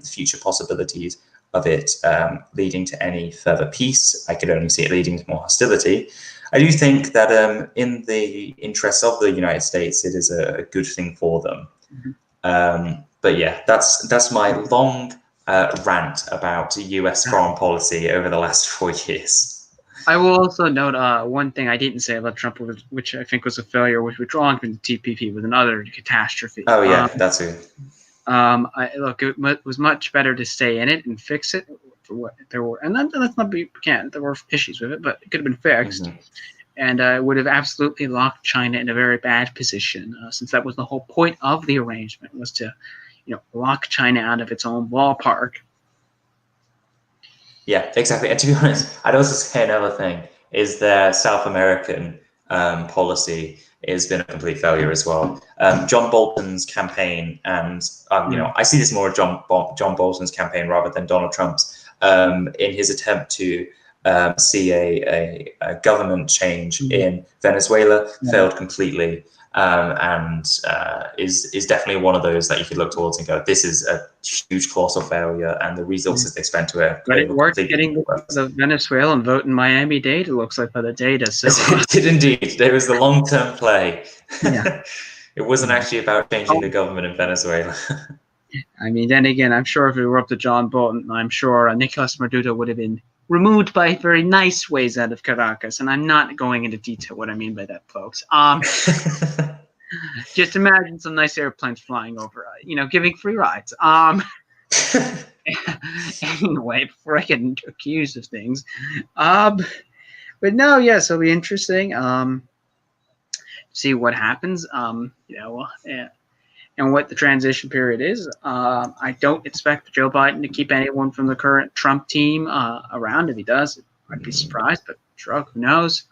future possibilities of it leading to any further peace, I could only see it leading to more hostility. I do think that in the interests of the United States, it is a good thing for them. But yeah, that's my long rant about US foreign policy over the last 4 years. I will also note one thing I didn't say about Trump, which I think was a failure, was withdrawing from the TPP was another catastrophe. Oh yeah, that's it. It was much better to stay in it and fix it for what there were, and let's not be can't. There were issues with it, but it could have been fixed, and it would have absolutely locked China in a very bad position, since that was the whole point of the arrangement, was to, lock China out of its own ballpark. Yeah, exactly. And to be honest, I'd also say another thing is their South American policy has been a complete failure as well. John Bolton's campaign, and I see this more as John Bolton's campaign rather than Donald Trump's, in his attempt to see a government change in Venezuela, failed completely, and is definitely one of those that you could look towards and go, this is a huge colossal failure, and the resources they spent to it. But it worked getting the Venezuelan vote in Miami-Dade, it looks like, by the data. So it did indeed. There was the long-term play. Yeah. It wasn't actually about changing the government in Venezuela. I mean, then again, I'm sure if it were up to John Bolton, I'm sure Nicolas Maduro would have been removed by very nice ways out of Caracas, and I'm not going into detail what I mean by that, folks. Just imagine some nice airplanes flying over, giving free rides. Anyway, before I get accused of things, but no, yes, it'll be interesting. See what happens. And what the transition period is. I don't expect Joe Biden to keep anyone from the current Trump team around. If he does, I'd be surprised, but sure, who knows?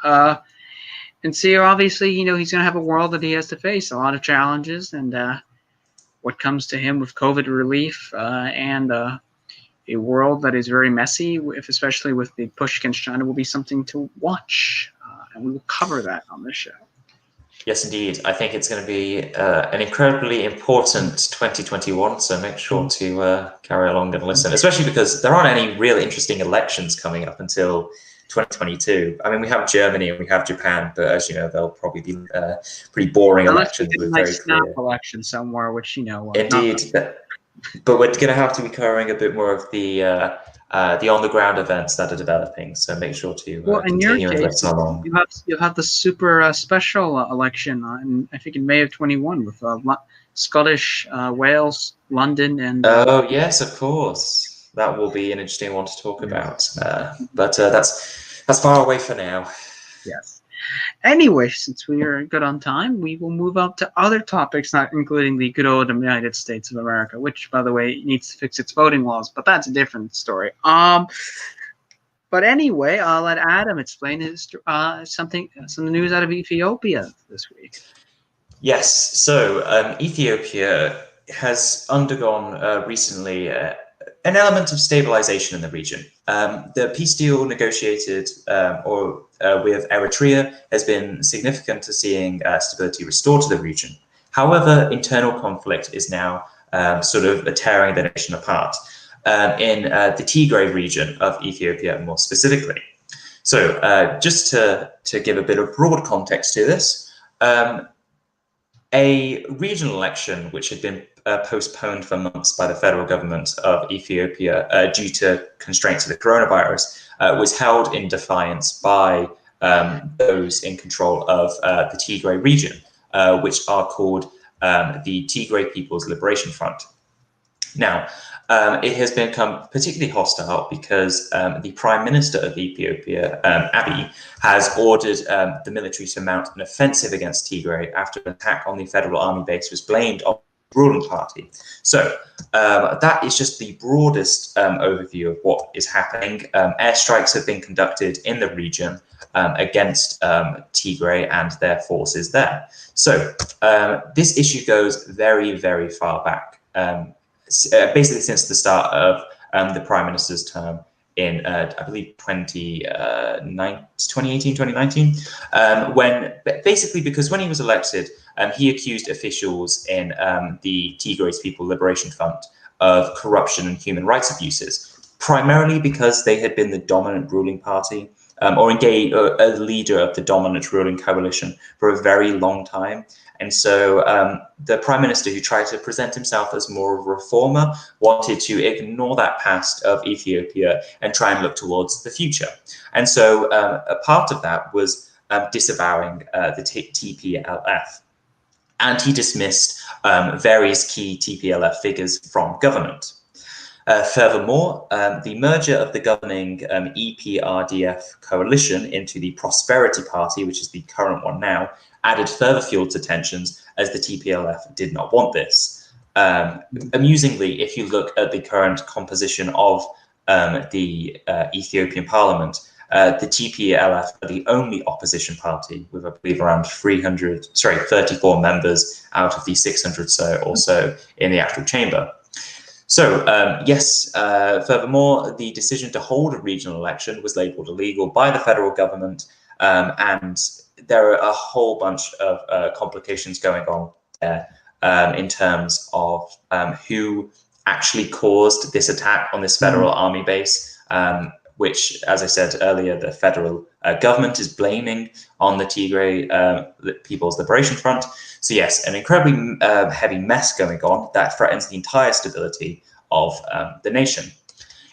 And see, obviously, he's going to have a world that he has to face, a lot of challenges, and what comes to him with COVID relief and a world that is very messy, especially with the push against China, will be something to watch. And we will cover that on this show. Yes, indeed. I think it's going to be an incredibly important 2021, so make sure to carry along and listen, especially because there aren't any real interesting elections coming up until 2022. I mean, we have Germany and we have Japan, but as you know, they'll probably be pretty boring Unless we elections get a with nice very snap clear. election somewhere, which Indeed, but we're going to have to be covering a bit more of the on-the-ground events that are developing. So make sure to in your continue and case, listen along. you have the super special election I think in May of 21 with Scottish, Wales, London, and Oh yes, of course, that will be an interesting one to talk about. But that's far away for now. yes. Anyway, since we are good on time, we will move up to other topics, not including the good old United States of America, which, by the way, needs to fix its voting laws, but that's a different story. But anyway, I'll let Adam explain some news out of Ethiopia this week. Yes, so Ethiopia has undergone recently an element of stabilization in the region. The peace deal negotiated with Eritrea has been significant to seeing stability restored to the region. However, internal conflict is now sort of tearing the nation apart in the Tigray region of Ethiopia more specifically. So just to give a bit of broad context to this, a regional election which had been postponed for months by the federal government of Ethiopia due to constraints of the coronavirus was held in defiance by those in control of the Tigray region, which are called the Tigray People's Liberation Front. Now, it has become particularly hostile because the Prime Minister of Ethiopia, Abiy, has ordered the military to mount an offensive against Tigray after an attack on the federal army base was blamed on the ruling party. So that is just the broadest overview of what is happening. Airstrikes have been conducted in the region against Tigray and their forces there. So this issue goes very, very far back. Basically since the start of the Prime Minister's term in, I believe, 2018, 2019, because when he was elected, he accused officials in the Tigray People's Liberation Front of corruption and human rights abuses, primarily because they had been the dominant ruling party or engaged a leader of the dominant ruling coalition for a very long time. And so the Prime Minister, who tried to present himself as more of a reformer, wanted to ignore that past of Ethiopia and try and look towards the future. And so a part of that was disavowing the TPLF. And he dismissed various key TPLF figures from government. Furthermore, the merger of the governing EPRDF coalition into the Prosperity Party, which is the current one now, added further fuel to tensions as the TPLF did not want this. Amusingly, if you look at the current composition of the Ethiopian parliament, the TPLF are the only opposition party with, I believe, around 34 members out of the 600 or so in the actual chamber. So, yes, furthermore, the decision to hold a regional election was labelled illegal by the federal government, and there are a whole bunch of complications going on there in terms of who actually caused this attack on this federal army base, which, as I said earlier, the federal government is blaming on the Tigray People's Liberation Front. So yes, an incredibly heavy mess going on that threatens the entire stability of the nation.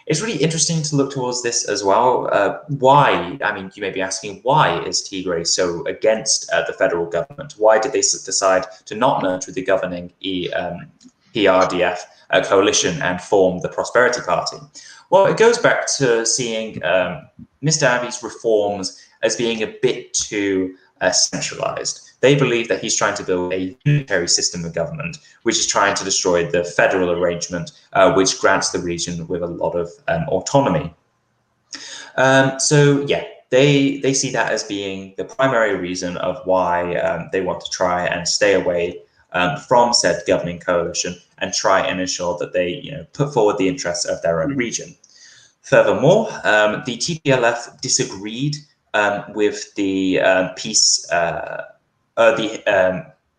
It's really interesting to look towards this as well. Why? I mean, you may be asking, why is Tigray so against the federal government? Why did they decide to not merge with the governing PRDF coalition and form the Prosperity Party? Well, it goes back to seeing Mr. Abiy's reforms as being a bit too centralized. They believe that he's trying to build a unitary system of government, which is trying to destroy the federal arrangement, which grants the region with a lot of autonomy. So yeah, they see that as being the primary reason of why they want to try and stay away from said governing coalition and try and ensure that they put forward the interests of their own region. Furthermore, the TPLF disagreed with the peace, Mr.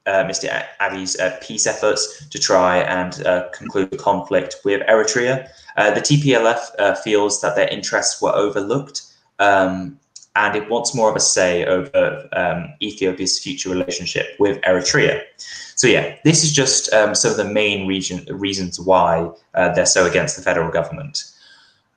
Abiy's peace efforts to try and conclude the conflict with Eritrea. The TPLF feels that their interests were overlooked and it wants more of a say over Ethiopia's future relationship with Eritrea. So yeah, this is just some of the main reasons why they're so against the federal government.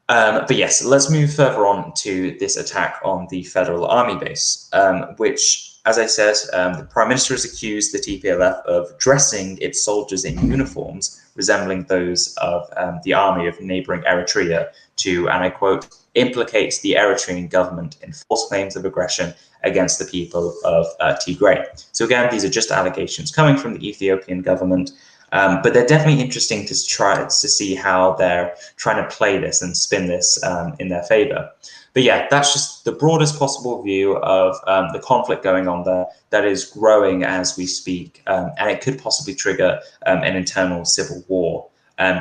But yes, let's move further on to this attack on the federal army base, which, as I said, the Prime Minister has accused the TPLF of dressing its soldiers in uniforms resembling those of the army of neighboring Eritrea to, and I quote, implicate the Eritrean government in false claims of aggression against the people of Tigray. So again, these are just allegations coming from the Ethiopian government. But they're definitely interesting to try to see how they're trying to play this and spin this in their favor. But yeah, that's just the broadest possible view of the conflict going on there that is growing as we speak, and it could possibly trigger an internal civil war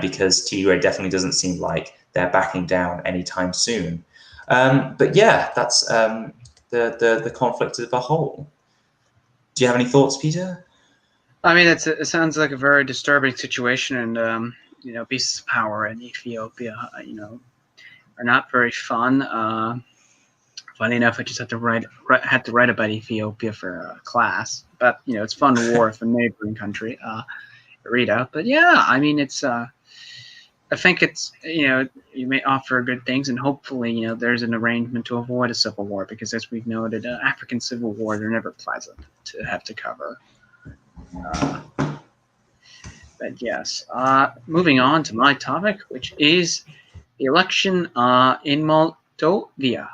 because Tigray definitely doesn't seem like they're backing down anytime soon. But yeah, that's the conflict as a whole. Do you have any thoughts, Peter? I mean, it sounds like a very disturbing situation, and beasts of power in Ethiopia, are not very fun. Funny enough, I just had to write about Ethiopia for a class, but it's fun war with a neighboring country, Eritrea. But yeah, I mean, it's I think it's you may offer good things, and hopefully there's an arrangement to avoid a civil war, because as we've noted, African civil wars are never pleasant to have to cover. But yes, moving on to my topic, which is the election in Moldova,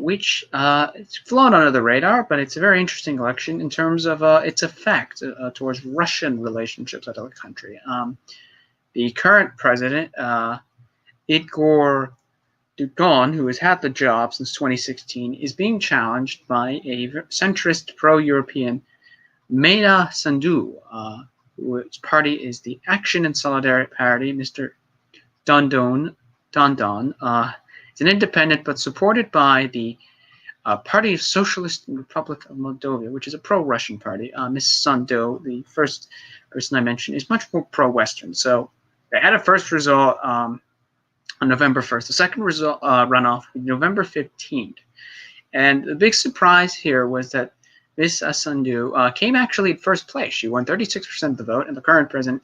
which it's flown under the radar, but it's a very interesting election in terms of its effect towards Russian relationships with the country. The current president, Igor Dodon, who has had the job since 2016, is being challenged by a centrist pro-European Maia Sandu, whose party is the Action and Solidarity Party. Mr. Dondon is an independent but supported by the Party of Socialist Republic of Moldova, which is a pro-Russian party. Ms. Sandu, the first person I mentioned, is much more pro-Western. So they had a first result on November 1st. The second result runoff November 15th. And the big surprise here was that Ms. Sandu came actually in first place. She won 36% of the vote, and the current president,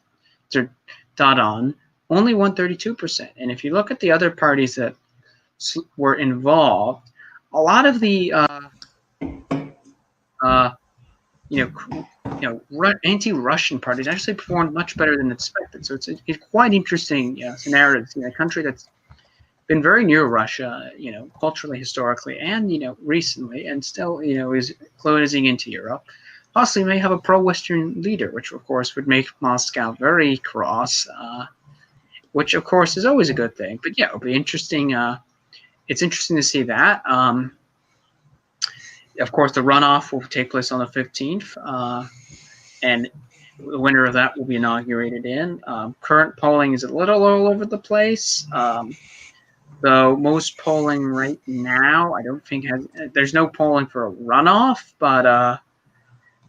Mr. Dodon, only won 32%. And if you look at the other parties that were involved, a lot of the anti-Russian parties actually performed much better than expected. So it's quite interesting scenario to see a country that's been very near Russia, culturally, historically, and recently, and still is closing into Europe. Possibly may have a pro-Western leader, which of course would make Moscow very cross, which of course is always a good thing. But yeah, it'll be interesting. It's interesting to see that. Of course, the runoff will take place on the 15th, and the winner of that will be inaugurated in. Current polling is a little all over the place. Though most polling right now, I don't think there's no polling for a runoff, but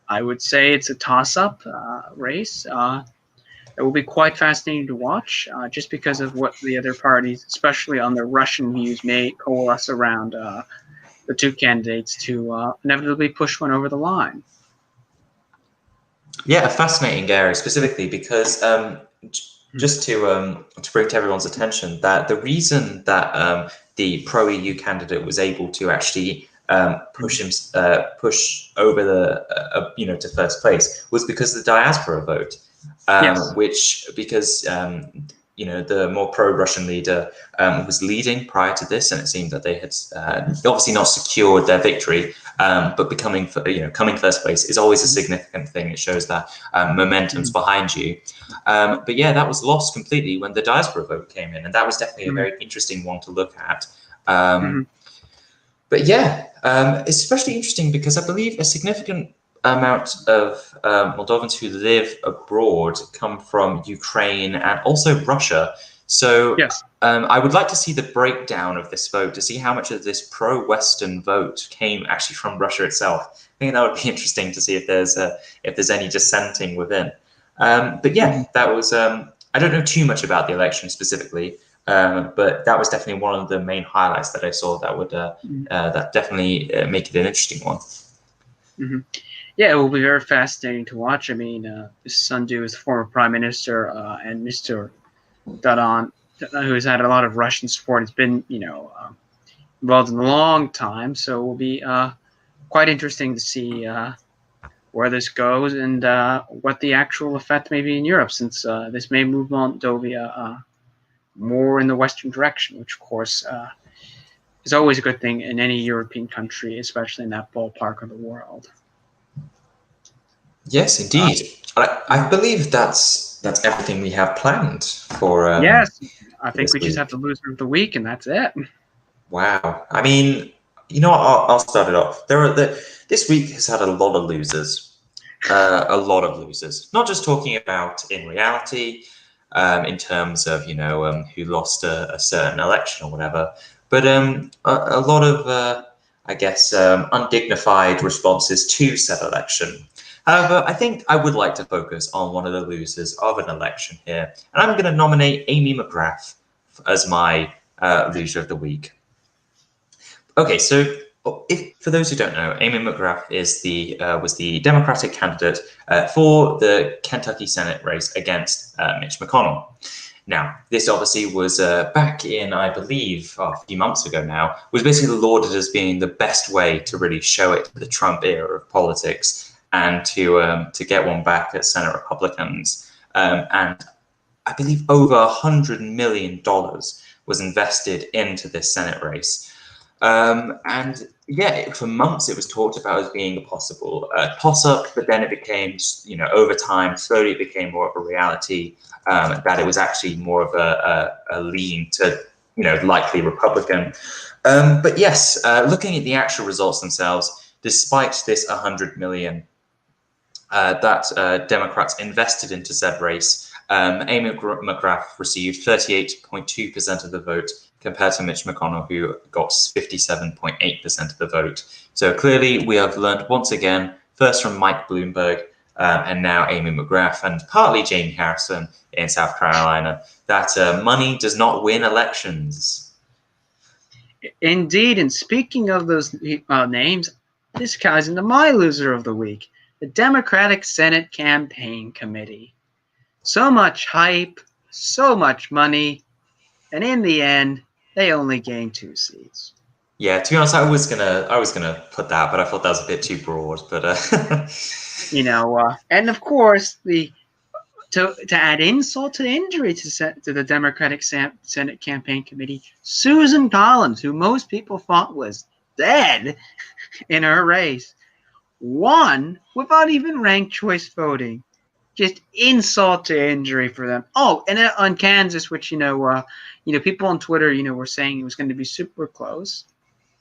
I would say it's a toss-up race. It will be quite fascinating to watch, just because of what the other parties, especially on their Russian views, may coalesce around the two candidates to inevitably push one over the line. Yeah, a fascinating area, specifically because just to bring to everyone's attention that the reason that the pro-EU candidate was able to actually push over the to first place was because of the diaspora vote, Yes. which because the more pro-Russian leader was leading prior to this, and it seemed that they had obviously not secured their victory, but coming first place is always a significant thing. It shows that momentum's behind you. But yeah, that was lost completely when the diaspora vote came in, and that was definitely a very interesting one to look at. But yeah, it's especially interesting because I believe a significant amount of Moldovans who live abroad come from Ukraine and also Russia. So Yes. I would like to see the breakdown of this vote to see how much of this pro-Western vote came actually from Russia itself. I think that would be interesting to see if there's any dissenting within. But yeah, that was. I don't know too much about the election specifically, but that was definitely one of the main highlights that I saw that would that definitely make it an interesting one. Mm-hmm. Yeah, it will be very fascinating to watch. I mean, his son Du is the former prime minister, and Mr. Dodon, who has had a lot of Russian support, has been, involved in a long time. So it will be quite interesting to see where this goes and what the actual effect may be in Europe, since this may move Moldova more in the Western direction, which, of course, is always a good thing in any European country, especially in that ballpark of the world. Yes, indeed. I believe that's everything we have planned for. Yes, I think we week. just have the loser of the week, and that's it. Wow. I mean, I'll start it off. This week has had a lot of losers. A lot of losers. Not just talking about in reality, in terms of who lost a certain election or whatever, but a lot of I guess undignified responses to said election. However, I think I would like to focus on one of the losers of an election here, and I'm going to nominate Amy McGrath as my loser of the week. Okay, so for those who don't know, Amy McGrath was the Democratic candidate for the Kentucky Senate race against Mitch McConnell. Now, this obviously was back in, I believe, a few months ago now, was basically lauded as being the best way to really show it to the Trump era of politics and to get one back at Senate Republicans. And I believe over $100 million was invested into this Senate race. And yeah, for months it was talked about as being a possible toss-up, but then it became, over time, slowly it became more of a reality that it was actually more of a lean to, likely Republican. But yes, looking at the actual results themselves, despite this $100 million that Democrats invested into said race, Amy McGrath received 38.2% of the vote, compared to Mitch McConnell, who got 57.8% of the vote. So clearly, we have learned once again, first from Mike Bloomberg, and now Amy McGrath, and partly Jamie Harrison in South Carolina, that money does not win elections. Indeed, and speaking of those names, this guy's into my loser of the week, the Democratic Senate Campaign Committee. So much hype, so much money, and in the end, they only gained 2 seats. Yeah, to be honest, I was gonna put that, but I thought that was a bit too broad. But and of course, to add insult to injury to the Democratic Senate Campaign Committee, Susan Collins, who most people thought was dead in her race, won without even ranked choice voting. Just insult to injury for them. Oh, and on Kansas, which people on Twitter, were saying it was going to be super close,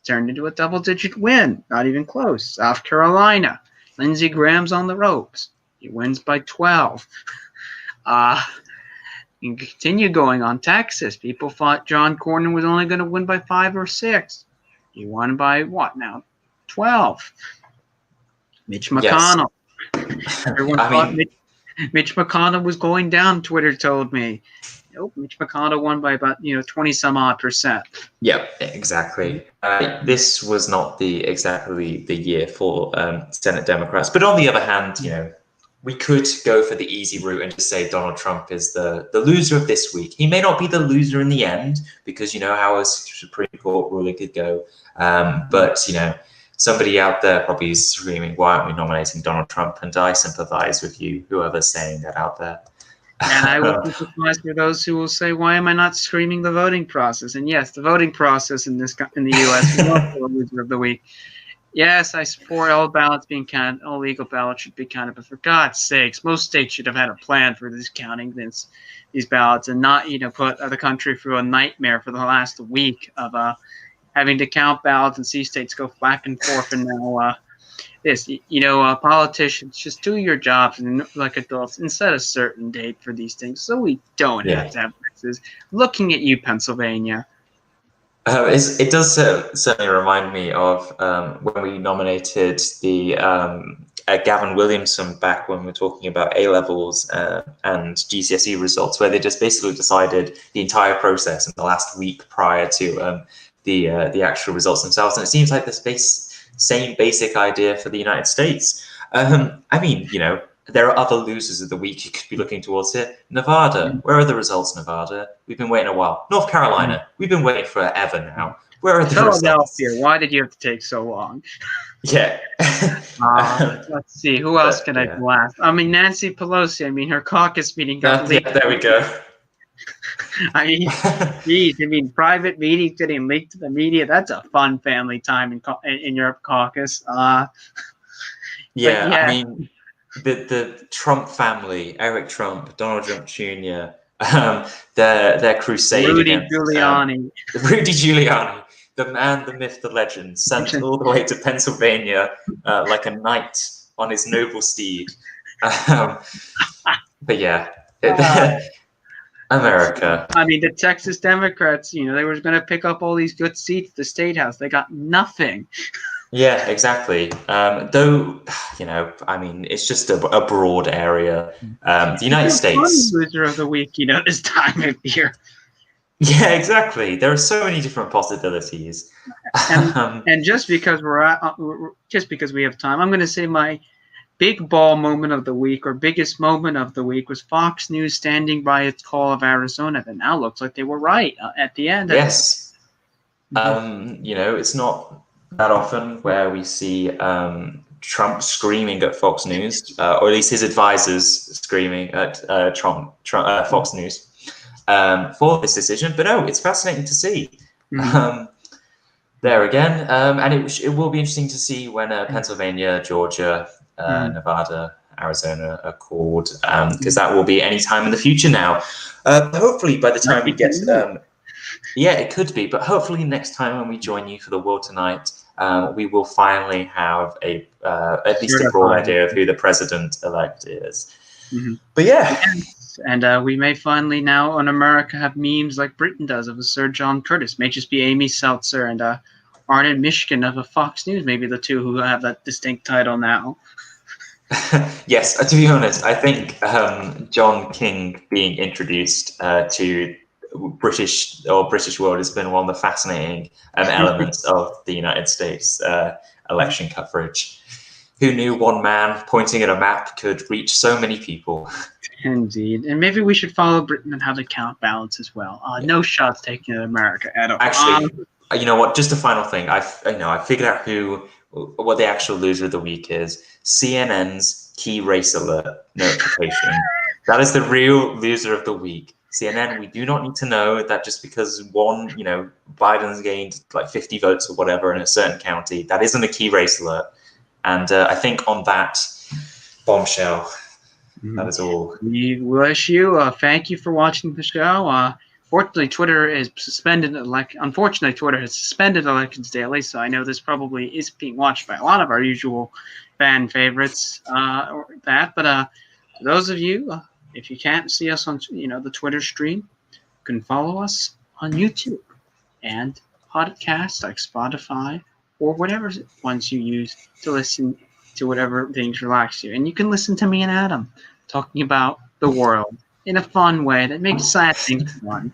turned into a double-digit win. Not even close. South Carolina, Lindsey Graham's on the ropes. He wins by 12. You can continue going on Texas. People thought John Cornyn was only going to win by 5 or 6. He won by what now? 12. Mitch McConnell. Yes. Everyone thought Mitch McConnell was going down, Twitter told me. Nope, Mitch McConnell won by about 20 some odd %. Yeah, exactly. This was not exactly the year for Senate Democrats. But on the other hand, we could go for the easy route and just say Donald Trump is the loser of this week. He may not be the loser in the end, because you know how a Supreme Court ruling could go. But somebody out there probably is screaming, why aren't we nominating Donald Trump? And I sympathize with you, whoever's saying that out there. And I would be surprised for those who will say, why am I not screaming the voting process? And yes, the voting process in the U.S. is also a loser of the week. Yes, I support all ballots being counted. All legal ballots should be counted. But for God's sakes, most states should have had a plan for this counting these ballots and not, put the country through a nightmare for the last week of having to count ballots and see states go back and forth. And now politicians, just do your jobs and like adults and set a certain date for these things so we don't have to have races. Looking at you, Pennsylvania. It does certainly remind me of when we nominated the Gavin Williamson back when we were talking about A-levels and GCSE results, where they just basically decided the entire process in the last week prior to the actual results themselves. And it seems like the same basic idea for the United States. I mean, there are other losers of the week you could be looking towards here. Nevada, where are the results, Nevada? We've been waiting a while. North Carolina, we've been waiting forever now. Where are the Philadelphia, results? why did you have to take so long? Yeah. Let's see, who else can I blast? I mean, Nancy Pelosi, her caucus meeting got leaked. Yeah, there we go. Geez, private meetings getting leaked to the media, that's a fun family time in your caucus. Yeah, the Trump family, Eric Trump, Donald Trump Jr., their crusade against Giuliani. Rudy Giuliani, the man, the myth, the legend, sent all the way to Pennsylvania like a knight on his noble steed. But yeah, America. The Texas Democrats, they were going to pick up all these good seats at the State House. They got nothing. Yeah, exactly. Though, it's just a broad area. The United States. Loser of the week, this time of year. Yeah, exactly. There are so many different possibilities. And just because we have time, I'm going to say my big ball moment of the week, or biggest moment of the week, was Fox News standing by its call of Arizona. That now looks like they were right at the end. Yes. It's not that often where we see Trump screaming at Fox News, or at least his advisors screaming at Fox News for this decision. But no, it's fascinating to see. There again, and it will be interesting to see when Pennsylvania, Georgia, Nevada, Arizona are called, because that will be any time in the future now. Hopefully, by the time we get to them. Yeah, it could be, but hopefully next time when we join you for the World Tonight, we will finally have at least a broad idea of who the president-elect is. But yeah. And we may finally now on America have memes like Britain does of a Sir John Curtis. May just be Amy Seltzer and Arnold Mishkin of a Fox News, maybe the two who have that distinct title now. Yes, to be honest, I think John King being introduced to British world has been one of the fascinating elements of the United States election coverage. Who knew one man pointing at a map could reach so many people? Indeed. And maybe we should follow Britain and have the count balance as well. No shots taken at America at all. Actually, you know what? Just a final thing. I figured out what the actual loser of the week is. CNN's key race alert notification. That is the real loser of the week. CNN, we do not need to know that just because Biden's gained like 50 votes or whatever in a certain county, that isn't a key race alert. And I think on that bombshell, that is all. We wish you thank you for watching the show. Fortunately, Twitter is suspended. Unfortunately, Twitter has suspended Elections Daily, so I know this probably is being watched by a lot of our usual fan favorites. But for those of you, if you can't see us on the Twitter stream, you can follow us on YouTube and podcasts like Spotify or whatever ones you use to listen to whatever things relax you. And you can listen to me and Adam talking about the world in a fun way that makes sad things fun.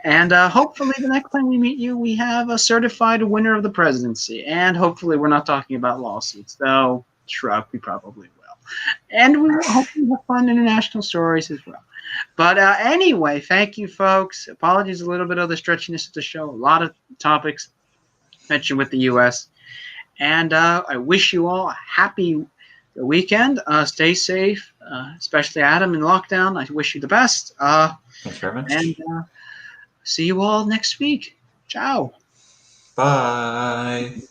And hopefully the next time we meet you, we have a certified winner of the presidency. And hopefully we're not talking about lawsuits, though shrug, we probably will. And we will hopefully have fun international stories as well. But anyway, thank you, folks. Apologies a little bit of the stretchiness of the show. A lot of topics mentioned with the U.S. And I wish you all a happy weekend. Stay safe, especially Adam in lockdown. I wish you the best. Thanks very much. And see you all next week. Ciao. Bye.